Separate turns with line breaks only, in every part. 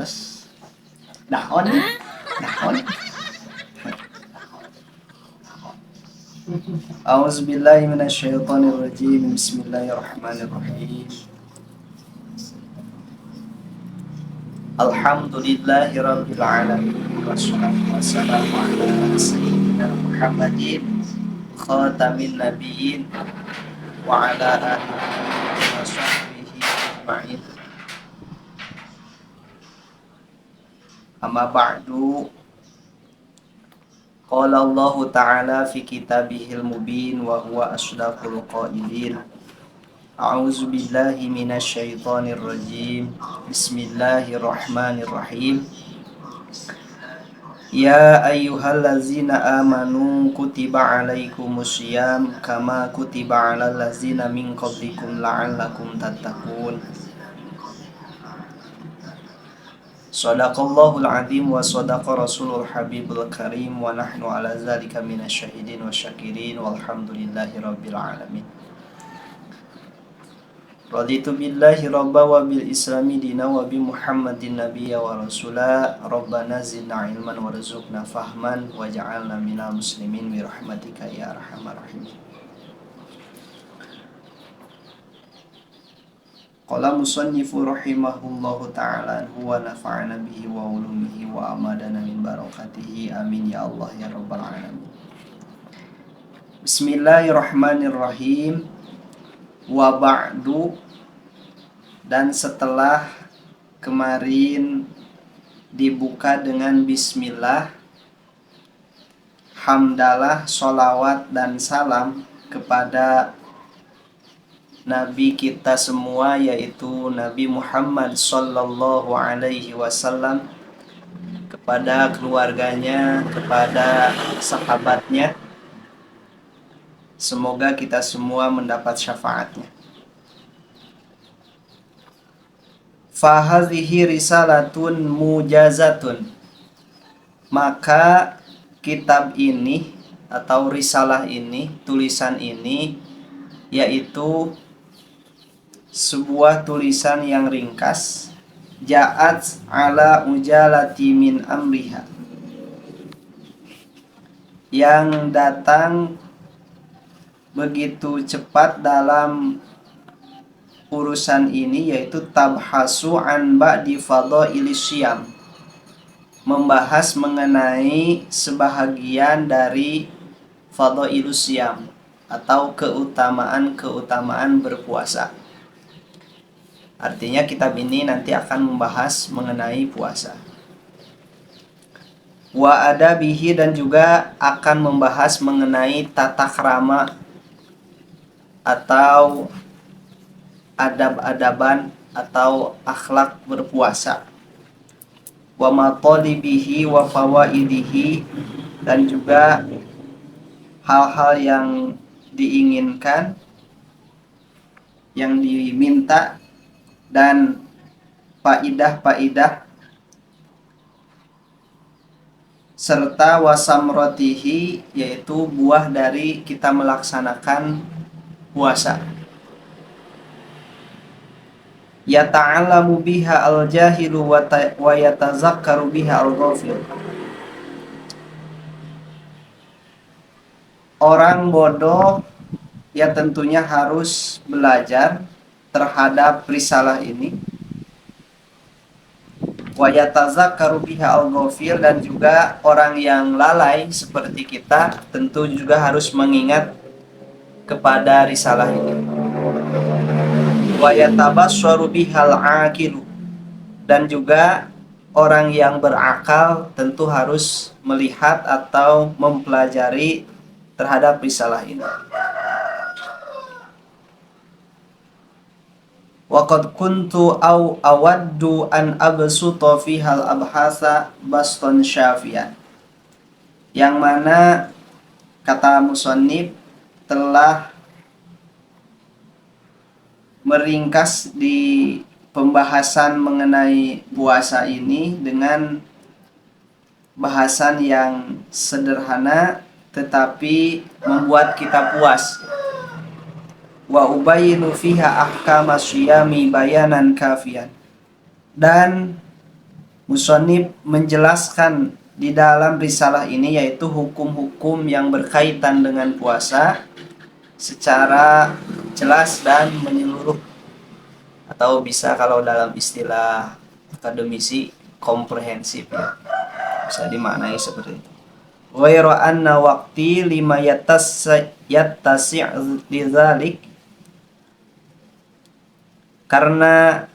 Tos dahon nih, dahon. A'udzubillahi minasyaitonirrajim. Bismillahirrahmanirrahim. Alhamdulillahirabbil alamin wassalatu wassalamu ala sayyidina Muhammadin khatamin nabiyyin wa ala alihi wa sahbihi ajma'in. Amma ba'du. Qala Allah Ta'ala fi kitabihil mubin wa huwa asdaqul qailin. A'udzu billahi minasyaitonir rajim. Bismillahirrahmanirrahim. Ya ayyuhallazina amanu kutiba alaikumusiyam kama kutiba alal ladzina min qablikum la'allakum tattaqun. Shadaqallahul azim wa shadaqa rasulul habibul karim wa nahnu ala zalika minasyahidin wa syakirin walhamdulillahi rabbil alamin. Raditu billahi rabba wa bil islami dina wa bi muhammadin nabiyya wa rasula. Rabbana zidna ilman warzuqna fahman waj'alna minal muslimin bi rahmatika ya arhamar rahimin. Qala musannifu rahimahullahu ta'ala huwa nafa'ana bihi wa ulumihi wa amadana min barakatihi amin ya Allah ya rabbal alamin. Bismillahirrahmanirrahim. Wa ba'du, dan setelah kemarin dibuka dengan bismillah, hamdalah, sholawat dan salam kepada Nabi kita semua, yaitu Nabi Muhammad sallallahu alaihi wasallam, kepada keluarganya, kepada sahabatnya. Semoga kita semua mendapat syafaatnya. Fahadhihi risalatun mujazatun. Maka kitab ini atau risalah ini, tulisan ini, yaitu sebuah tulisan yang ringkas. Ja'at ala ujalati min amriha, yang datang begitu cepat dalam urusan ini, yaitu tabhasu an ba'di fadailis syiyam, membahas mengenai sebahagian dari fadailus syiyam atau keutamaan-keutamaan berpuasa. Artinya kitab ini nanti akan membahas mengenai puasa. Wa adabihi, dan juga akan membahas mengenai tata krama atau adab-adaban atau akhlak berpuasa. Wa matalibihi wa fawaidihi, dan juga hal-hal yang diinginkan, yang diminta, dan faidah-faidah, serta wasamrotihi, yaitu buah dari kita melaksanakan puasa. Yata'allamu biha al-jahilu wa yatazakkaru biha al-ghafil. Orang bodoh ya tentunya harus belajar terhadap risalah ini. Wa yatazakkaru biha al-ghafil, dan juga orang yang lalai seperti kita tentu juga harus mengingat kepada risalah ini. Wa yatabassaru bihal aqilu, dan juga orang yang berakal tentu harus melihat atau mempelajari terhadap risalah ini. Wa qad kuntu awaddu an absuta fihal abhasa baston syafian, yang mana kata musannif telah meringkas di pembahasan mengenai puasa ini dengan bahasan yang sederhana tetapi membuat kita puas. Wa ubayinu fiha ahkama syiyami bayanan kafian, dan Musannif menjelaskan di dalam risalah ini yaitu hukum-hukum yang berkaitan dengan puasa secara jelas dan menyeluruh, atau bisa kalau dalam istilah akademisi komprehensif ya, bisa dimaknai seperti itu. Ghairu anna waqti lima yattasi' lidzalik, karena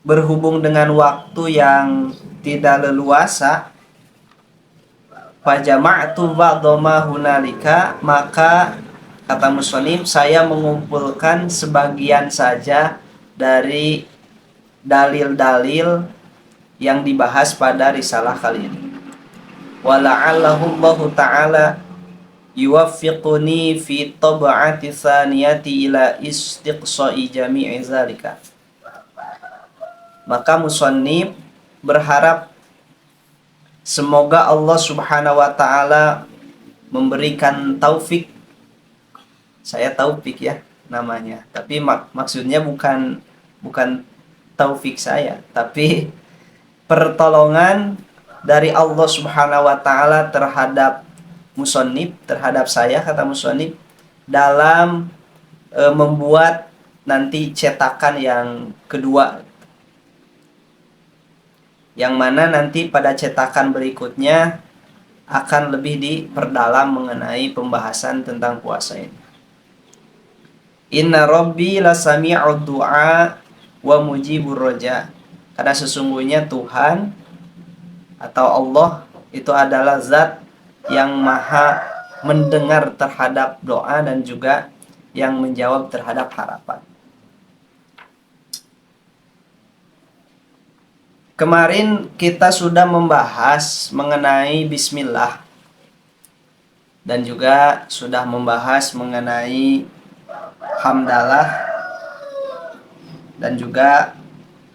berhubung dengan waktu yang tidak leluasa, fajama'tu ba'doma hunalika, maka kata musannif saya mengumpulkan sebagian saja dari dalil-dalil yang dibahas pada risalah kali ini. Wala'allahu Allahu ta'ala yuwaffiquni fi tab'ati tsaniyati ila istiqsa'i jami'i zalika. Maka musannif berharap semoga Allah Subhanahu wa taala memberikan taufik. Saya taufik ya namanya, tapi maksudnya bukan taufik saya, tapi pertolongan dari Allah Subhanahu wa taala terhadap musannif, terhadap saya kata musannif, dalam membuat nanti cetakan yang kedua, yang mana nanti pada cetakan berikutnya akan lebih diperdalam mengenai pembahasan tentang puasa ini. Inna Rabbi lasami'ud du'a wa mujibur roja. Karena sesungguhnya Tuhan atau Allah itu adalah zat yang maha mendengar terhadap doa dan juga yang menjawab terhadap harapan. Kemarin kita sudah membahas mengenai bismillah dan juga sudah membahas mengenai hamdalah dan juga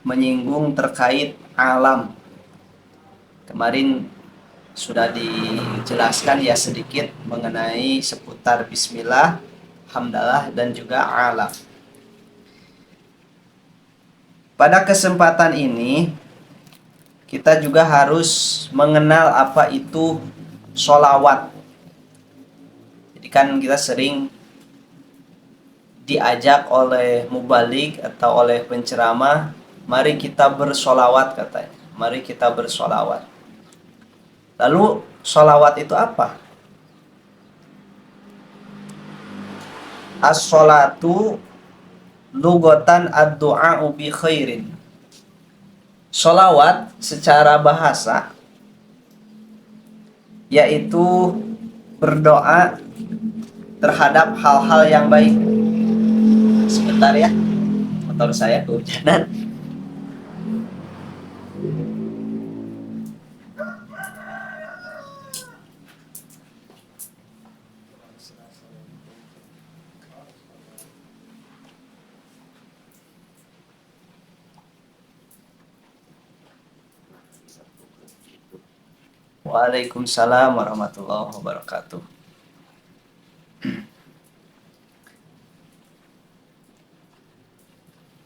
menyinggung terkait alam. Kemarin sudah dijelaskan ya sedikit mengenai seputar bismillah, hamdalah dan juga alam. Pada kesempatan ini kita juga harus mengenal apa itu sholawat. Jadi kan kita sering diajak oleh mubalik atau oleh penceramah, mari kita bersolawat katanya. Mari kita bersolawat. Lalu sholawat itu apa? As-sholatu lugotan ad-du'a'u bi khairin. Sholawat secara bahasa yaitu berdoa terhadap hal-hal yang baik. Sebentar ya, motor saya kehujanan. Waalaikumsalam warahmatullahi wabarakatuh.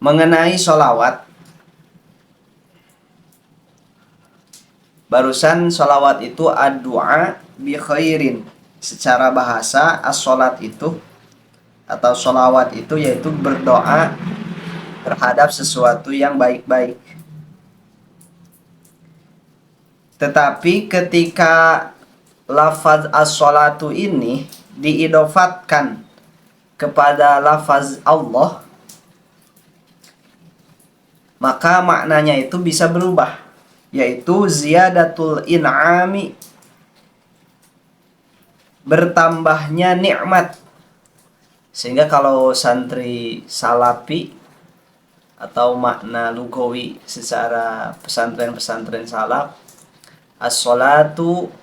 Mengenai sholawat, barusan sholawat itu ad-du'a bi khairin. Secara bahasa as-sholat itu atau sholawat itu yaitu berdoa terhadap sesuatu yang baik-baik. Tetapi ketika lafaz as-sholatu ini diidofatkan kepada lafaz Allah, maka maknanya itu bisa berubah, yaitu ziyadatul in'ami, bertambahnya nikmat. Sehingga kalau santri salafi atau makna lugawi secara pesantren-pesantren salaf, as-sholatu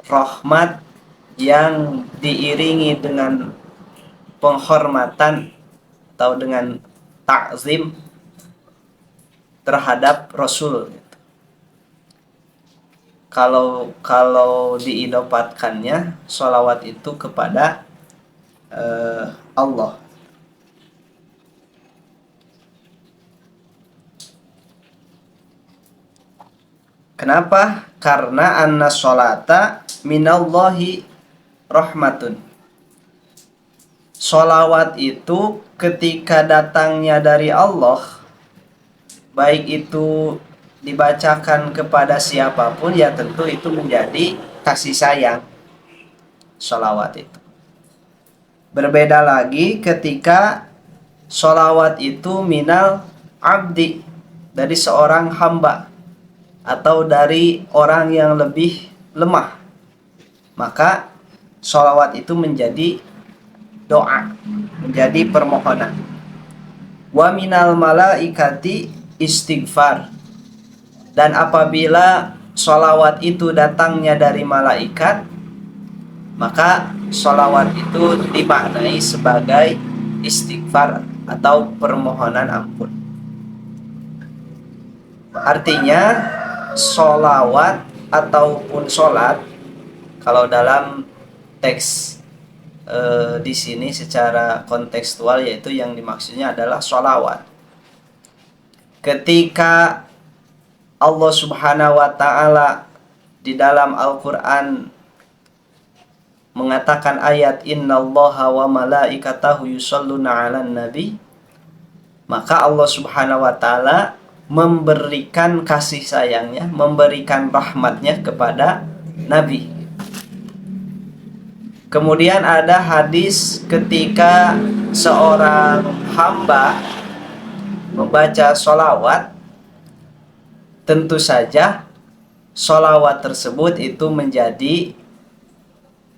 rahmat yang diiringi dengan penghormatan atau dengan ta'zim terhadap Rasul. Kalau diidopatkannya sholawat itu kepada Allah. Kenapa? Karena anna sholata minallahi rahmatun. Sholawat itu ketika datangnya dari Allah, baik itu dibacakan kepada siapapun, ya tentu itu menjadi kasih sayang. Sholawat itu berbeda lagi ketika sholawat itu minal abdi, dari seorang hamba atau dari orang yang lebih lemah, maka sholawat itu menjadi doa, menjadi permohonan. Wa minal malaikati istighfar, dan apabila sholawat itu datangnya dari malaikat, maka sholawat itu dimaknai sebagai istighfar atau permohonan ampun. Artinya sholawat ataupun sholat, kalau dalam teks di sini secara kontekstual, yaitu yang dimaksudnya adalah sholawat. Ketika Allah Subhanahu wa Ta'ala di dalam Al-Quran mengatakan ayat innallaha wa malaikatahu yusholluna 'alan nabi, maka Allah Subhanahu wa Ta'ala memberikan kasih sayangnya, memberikan rahmatnya kepada Nabi. Kemudian ada hadis ketika seorang hamba membaca sholawat, tentu saja sholawat tersebut itu menjadi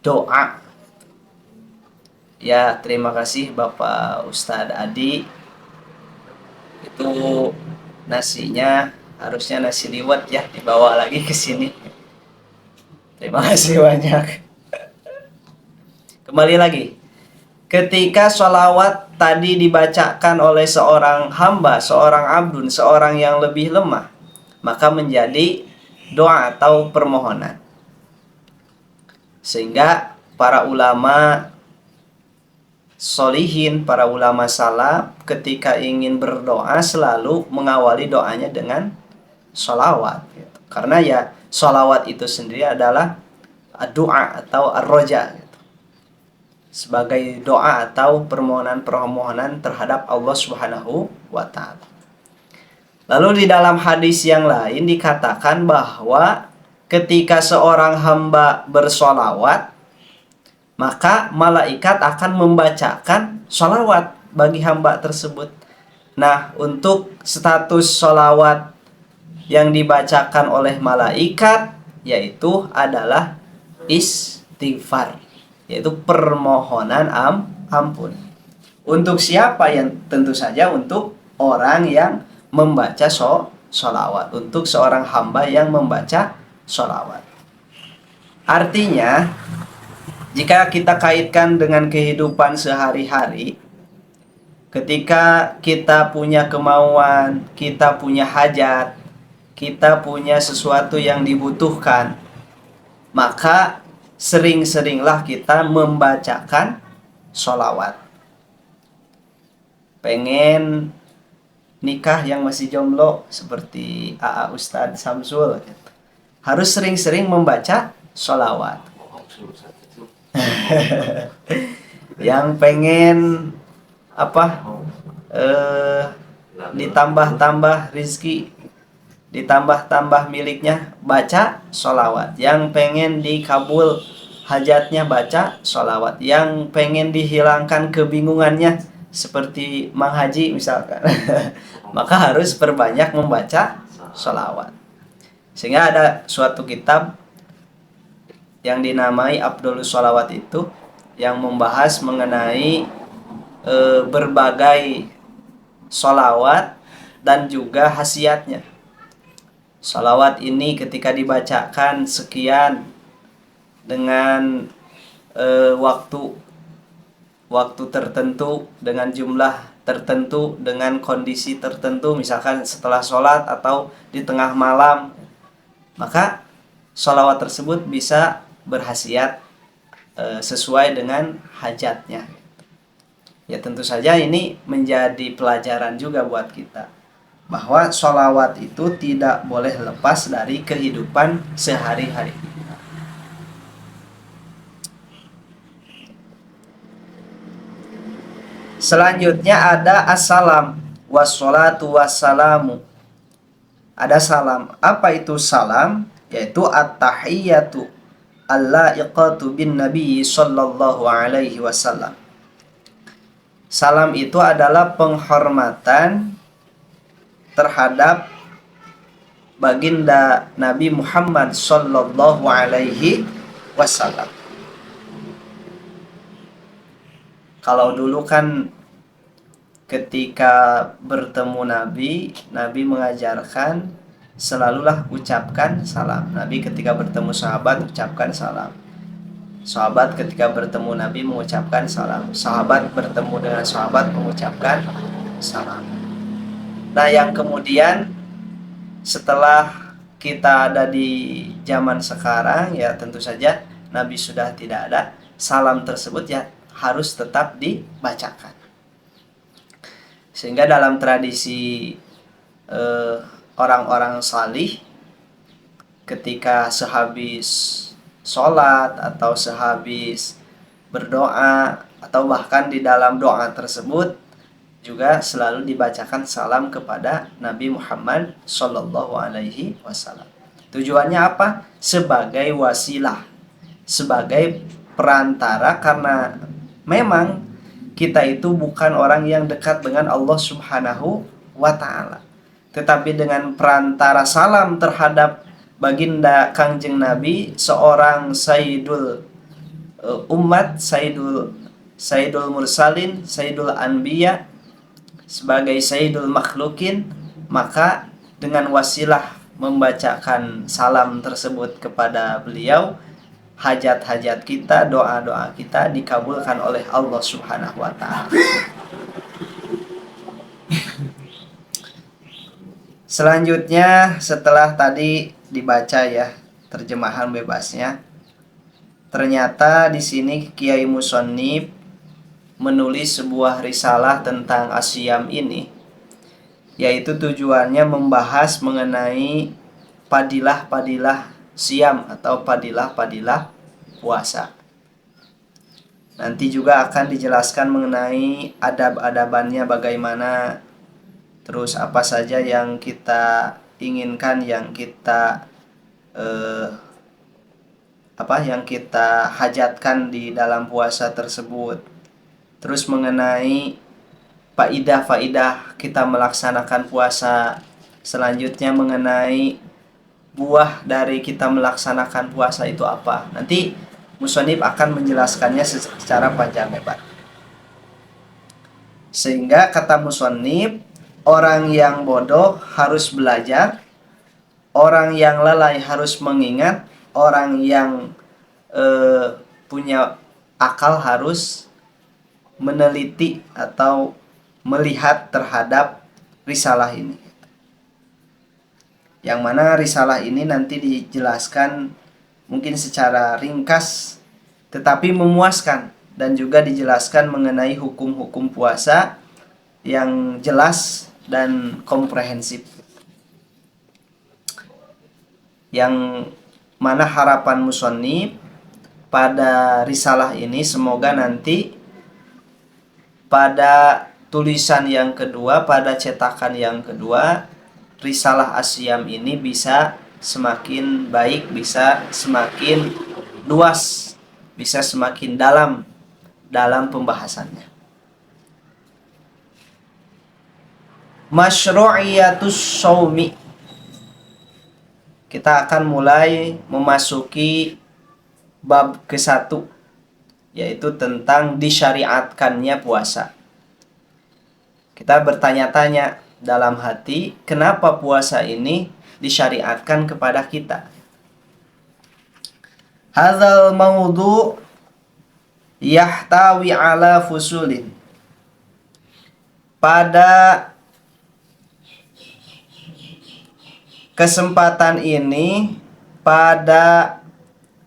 doa. Ya, terima kasih Bapak Ustadz Adi. Itu nasinya harusnya nasi liwet ya, dibawa lagi ke sini. Terima kasih banyak. Kembali lagi, ketika sholawat tadi dibacakan oleh seorang hamba, seorang abdun, seorang yang lebih lemah, maka menjadi doa atau permohonan. Sehingga para ulama solihin, para ulama salaf ketika ingin berdoa selalu mengawali doanya dengan sholawat gitu. Karena ya sholawat itu sendiri adalah doa atau ar-roja gitu, sebagai doa atau permohonan-permohonan terhadap Allah Subhanahu wa Ta'ala. Lalu di dalam hadis yang lain dikatakan bahwa ketika seorang hamba bersolawat, maka malaikat akan membacakan solawat bagi hamba tersebut. Nah, untuk status solawat yang dibacakan oleh malaikat, yaitu adalah istighfar, yaitu permohonan ampun. Untuk siapa? Yang tentu saja untuk orang yang membaca solawat, untuk seorang hamba yang membaca solawat. Artinya, jika kita kaitkan dengan kehidupan sehari-hari, ketika kita punya kemauan, kita punya hajat, kita punya sesuatu yang dibutuhkan, maka sering-seringlah kita membacakan solawat. Pengen nikah yang masih jomblo seperti AA Ustadz Samsul, harus sering-sering membaca sholawat. Yang pengen ditambah-tambah rizki, ditambah-tambah miliknya, baca sholawat. Yang pengen dikabul hajatnya, baca sholawat. Yang pengen dihilangkan kebingungannya seperti Mang Haji misalkan maka harus perbanyak membaca sholawat. Sehingga ada suatu kitab yang dinamai Afdholus Sholawat itu, yang membahas mengenai berbagai sholawat dan juga khasiatnya. Sholawat ini ketika dibacakan sekian dengan waktu tertentu, dengan jumlah tertentu, dengan kondisi tertentu, misalkan setelah sholat atau di tengah malam, maka sholawat tersebut bisa berkhasiat sesuai dengan hajatnya. Ya tentu saja ini menjadi pelajaran juga buat kita. bahwa sholawat itu tidak boleh lepas dari kehidupan sehari-hari. Selanjutnya ada assalam, wassalatu wassalamu. Ada salam. Apa itu salam? Yaitu at-tahiyyatu al-la'iqatu bin Nabi sallallahu alaihi wasallam. Salam itu adalah penghormatan terhadap baginda Nabi Muhammad sallallahu alaihi wasallam. Kalau dulu kan ketika bertemu Nabi mengajarkan selalulah ucapkan salam. Nabi ketika bertemu sahabat ucapkan salam. Sahabat ketika bertemu Nabi mengucapkan salam. Sahabat bertemu dengan sahabat mengucapkan salam. Nah, yang kemudian setelah kita ada di zaman sekarang, ya tentu saja Nabi sudah tidak ada, salam tersebut ya harus tetap dibacakan. Sehingga dalam tradisi orang-orang salih, ketika sehabis sholat atau sehabis berdoa atau bahkan di dalam doa tersebut juga selalu dibacakan salam kepada Nabi Muhammad Shallallahu Alaihi Wasallam. Tujuannya apa? Sebagai wasilah, sebagai perantara, karena memang kita itu bukan orang yang dekat dengan Allah Subhanahu wa Ta'ala, tetapi dengan perantara salam terhadap baginda Kangjeng Nabi, seorang Sayyidul umat, Sayyidul Mursalin, Sayyidul Anbiya, sebagai Sayyidul Makhlukin, maka dengan wasilah membacakan salam tersebut kepada beliau, hajat-hajat kita, doa-doa kita dikabulkan oleh Allah Subhanahu wa Ta'ala. Selanjutnya, setelah tadi dibaca ya terjemahan bebasnya, ternyata di sini Kiai Musonib menulis sebuah risalah tentang asyam ini, yaitu tujuannya membahas mengenai padilah-padilah siam atau padilah-padilah puasa. Nanti juga akan dijelaskan mengenai adab-adabannya bagaimana, terus apa saja yang kita inginkan, yang kita yang kita hajatkan di dalam puasa tersebut. Terus mengenai faidah-faidah kita melaksanakan puasa. Selanjutnya mengenai buah dari kita melaksanakan puasa itu apa. Nanti musonib akan menjelaskannya secara panjang lebar. Sehingga kata musonib, orang yang bodoh harus belajar, orang yang lalai harus mengingat, orang yang punya akal harus meneliti atau melihat terhadap risalah ini. Yang mana risalah ini nanti dijelaskan mungkin secara ringkas tetapi memuaskan, dan juga dijelaskan mengenai hukum-hukum puasa yang jelas dan komprehensif. Yang mana harapan musonib pada risalah ini semoga nanti pada tulisan yang kedua, pada cetakan yang kedua, risalah asyam ini bisa semakin baik, bisa semakin luas, bisa semakin dalam pembahasannya. Masyru'iyatus shaumi. Kita akan mulai memasuki bab ke-1, yaitu tentang disyariatkannya puasa. Kita bertanya-tanya dalam hati, kenapa puasa ini disyariatkan kepada kita? Hadzal maudhu yahtawi ala fusulin. Pada kesempatan ini, pada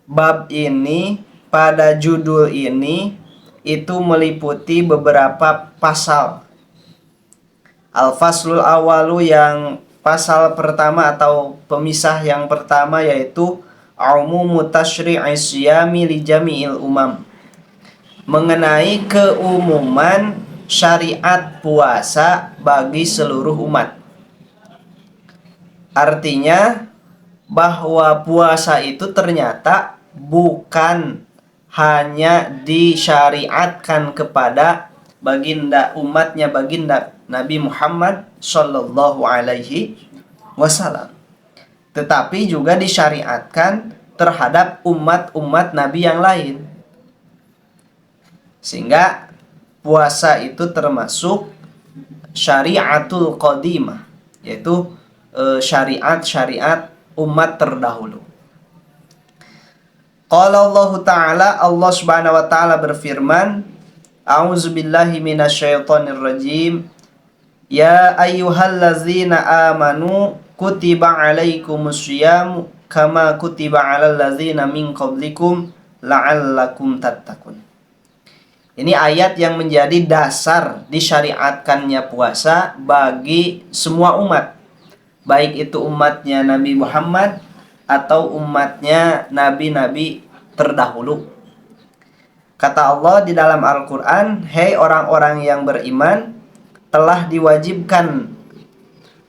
bab ini, pada judul ini, itu meliputi beberapa pasal. Al-faslul awalu, yang pasal pertama atau pemisah yang pertama, yaitu umumu tasyri'i siyami li jami'il umam, mengenai keumuman syariat puasa bagi seluruh umat. Artinya bahwa puasa itu ternyata bukan hanya disyariatkan kepada baginda umatnya baginda Nabi Muhammad Shallallahu Alaihi Wasallam, tetapi juga disyariatkan terhadap umat-umat Nabi yang lain. Sehingga puasa itu termasuk syariatul qadimah, yaitu syariat-syariat umat terdahulu. Qala Allah Ta'ala, Allah Subhanahu wa Ta'ala berfirman, A'udzubillahi minasyaitonir rajim. Ya ayyuhallazina amanu kutiba alaikumusyiyamu kama kutiba alal ladzina min qablikum la'allakum tattaqun. Ini ayat yang menjadi dasar disyariatkannya puasa bagi semua umat, baik itu umatnya Nabi Muhammad atau umatnya nabi-nabi terdahulu. Kata Allah di dalam Al-Quran, hei orang-orang yang beriman, telah diwajibkan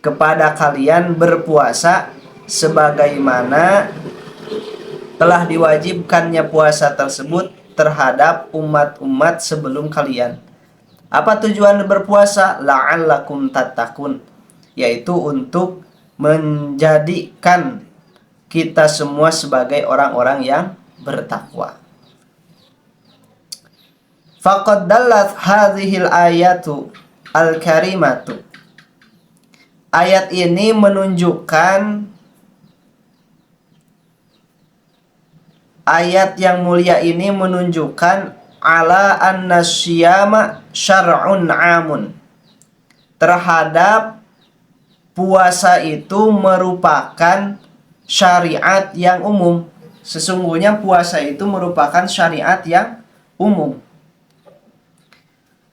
kepada kalian berpuasa sebagaimana telah diwajibkannya puasa tersebut terhadap umat-umat sebelum kalian. Apa tujuan berpuasa? La'allakum tattaqun, yaitu untuk menjadikan kita semua sebagai orang-orang yang bertakwa. Faqad dallat hadhil ayatu al-karimatu. Ayat ini menunjukkan, ayat yang mulia ini menunjukkan ala anna syiyama syar'un amun, terhadap puasa itu merupakan syariat yang umum. Sesungguhnya puasa itu merupakan syariat yang umum.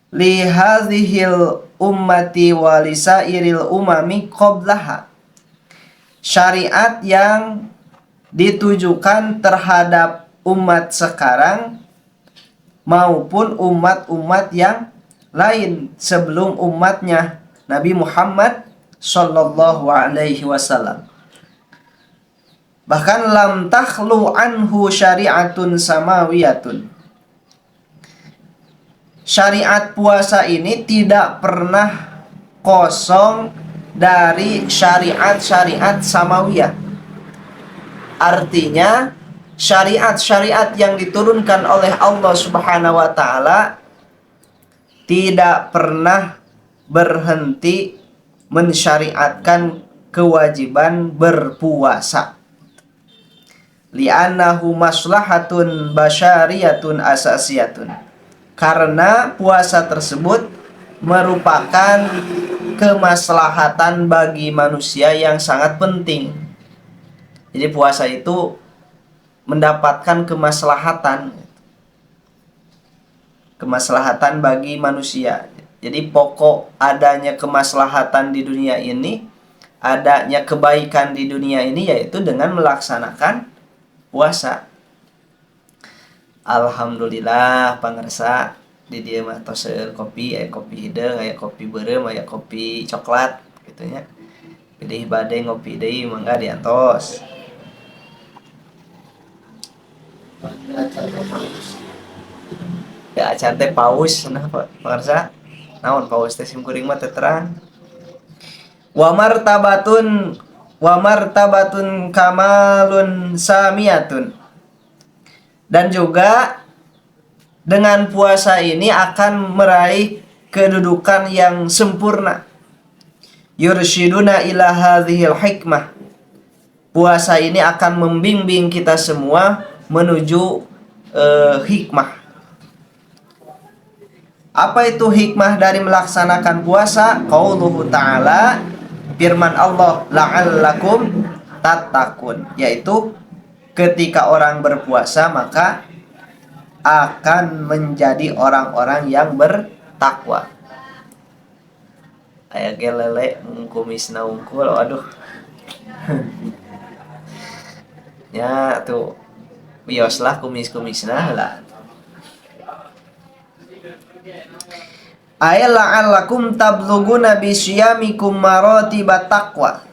Li hadhil ummati wa lisairil umami qablaha, syariat yang ditujukan terhadap umat sekarang maupun umat-umat yang lain sebelum umatnya Nabi Muhammad Sallallahu Alaihi Wasallam. Bahkan lam takhlu anhu syariatun samawiyatun, syariat puasa ini tidak pernah kosong dari syariat-syariat samawiyah. Artinya syariat-syariat yang diturunkan oleh Allah Subhanahu wa Ta'ala tidak pernah berhenti mensyariatkan kewajiban berpuasa. Li'annahu maslahatun basyariyatun asasiyatun, karena puasa tersebut merupakan kemaslahatan bagi manusia yang sangat penting. Jadi puasa itu mendapatkan kemaslahatan bagi manusia. Jadi pokok adanya kemaslahatan di dunia ini, adanya kebaikan di dunia ini, yaitu dengan melaksanakan puasa. Alhamdulillah pangersa, di dieu mah tos kopi, aya kopi hidung, aya kopi beureum, aya kopi coklat gitu nya. Pilih bade ngopi deui mangga diantos. Ya acan teh paus cenah pangersa. Naon paus teh sim kuring mah teu terang. Wa martabatun kamalun samiyatun. Dan juga dengan puasa ini akan meraih kedudukan yang sempurna. Yursyiduna ila hadhil hikmah. Puasa ini akan membimbing kita semua menuju hikmah. Apa itu hikmah dari melaksanakan puasa? Qauluhu ta'ala, firman Allah, la'allakum tattaqun, yaitu ketika orang berpuasa maka akan menjadi orang-orang yang bertakwa. aya gelele kumisna unggul, aduh. Ya tuh bios lah kumis-kumisna lah. Ay la'allakum tabluguna bisyamikum maratibat taqwa.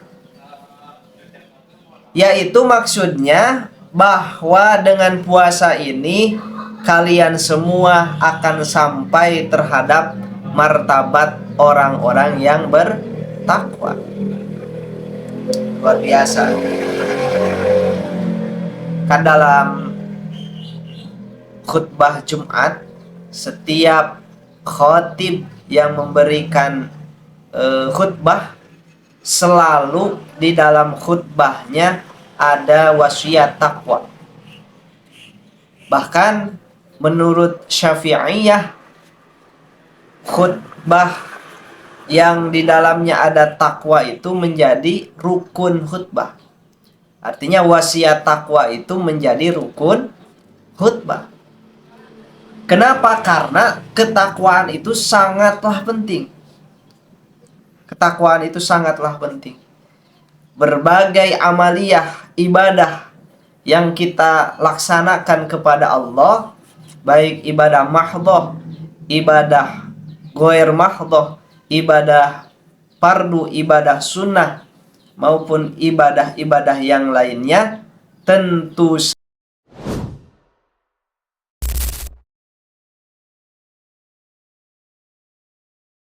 Yaitu maksudnya bahwa dengan puasa ini kalian semua akan sampai terhadap martabat orang-orang yang bertakwa. Luar biasa. Kan dalam khutbah Jumat, setiap khotib yang memberikan khutbah selalu di dalam khutbahnya ada wasiat takwa. Bahkan menurut Syafi'iyah, khutbah yang di dalamnya ada takwa itu menjadi rukun khutbah. Artinya wasiat takwa itu menjadi rukun khutbah. Kenapa? Karena ketakwaan itu sangatlah penting. Ketakwaan itu sangatlah penting. Berbagai amaliyah ibadah yang kita laksanakan kepada Allah, baik ibadah mahdhah, ibadah ghair mahdhah, ibadah fardu, ibadah sunnah, maupun ibadah-ibadah yang lainnya, tentu